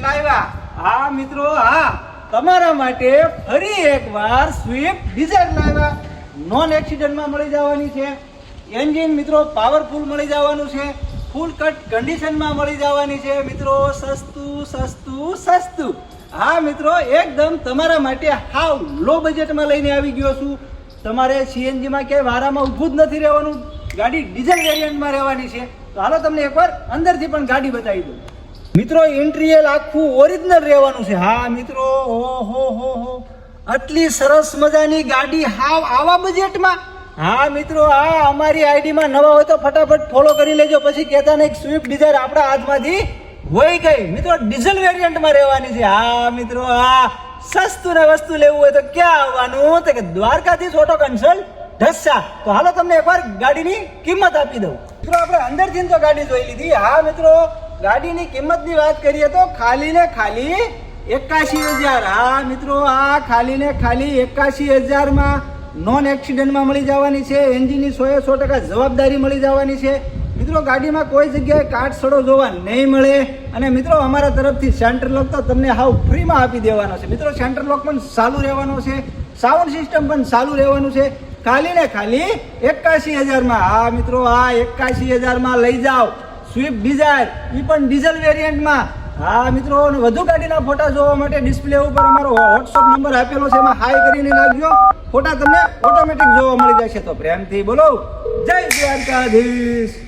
લાવ્યા. હા મિત્રો, હા તમારા માટે ફરી એકવાર સ્વિફ્ટ ડિઝાયર લાવ્યા. નોન એક્સિડન્ટમાં મળી જવાની છે. એન્જિન મિત્રો પાવરફુલ મળી જવાનું છે. ફૂલ કટ કન્ડિશનમાં મળી જવાની છે. મિત્રો સસ્તું સસ્તું સસ્તું. હા મિત્રો, એકદમ તમારા માટે હાવ લો બજેટમાં લઈને આવી ગયો છું. તમારે સીએનજીમાં ક્યાંય વારામાં ઊભું જ નથી રહેવાનું. ગાડી ડીઝલ વેરિયન્ટમાં રહેવાની છે. તો હાલો તમને એકવાર અંદરથી પણ ગાડી બતાવી દઉં. મિત્રો ઇન્ટિરિયર આખું ઓરિજિનલ રહેવાનું છે. હા મિત્રો, ઓહો હો, આટલી સરસ મજાની ગાડી હાવ આવા બજેટમાં. હા મિત્રો, આ અમારી આઈડીમાં નવા હોય તો ફટાફટ ફોલો કરી લેજો. પછી કહેતા નહીં સ્વિફ્ટ ડિઝાયર આપણા હાથમાંથી વહી ગઈ. મિત્રો ડીઝલ વેરિયન્ટમાં રહેવાની છે. હા મિત્રો, આ સસ્તું ને વસ્તુ લેવું હોય તો ક્યાં આવવાનું? તો કે દ્વારકાથી ઓટો કન્સલ્ટ ઢસા. તો હાલો તમને એકવાર ગાડીની કિંમત આપી દઉં. મિત્રો આપણે અંદરથી તો ગાડી જોઈ લીધી. હા મિત્રો, ગાડીની કિંમતની વાત કરીએ તો ખાલી ને ખાલી 81,000. હા મિત્રો, આ ખાલી ને ખાલી 81,000 નોન એક્સિડન્ટમાં મળી જવાની છે. એન્જિનની 100% જવાબદારી મળી જવાની છે. મિત્રો ગાડીમાં કોઈ જગ્યાએ કાટ સડો જોવા નહીં મળે. અને મિત્રો અમારા તરફથી સેન્ટર લોક તો તમને હાવ ફ્રીમાં આપી દેવાનો છે. મિત્રો સેન્ટર લોક પણ ચાલુ રહેવાનો છે. સાઉન્ડ સિસ્ટમ પણ ચાલુ રહેવાનું છે. ખાલી ને ખાલી 81,000. હા મિત્રો, આ 81,000 લઈ જાઓ સ્વિફ્ટ ડિઝાયર, એ પણ ડીઝલ વેરિયન્ટમાં. હા મિત્રો, વધુ ગાડીના ફોટા જોવા માટે ડિસ્પ્લે ઉપર અમારો વોટ્સઅપ નંબર આપેલો છે, એમાં હાઈ કરીને નાખજો. ફોટા તમને ઓટોમેટિક જોવા મળી જશે. તો પ્રેમથી બોલો જય દ્વારકાધીશ.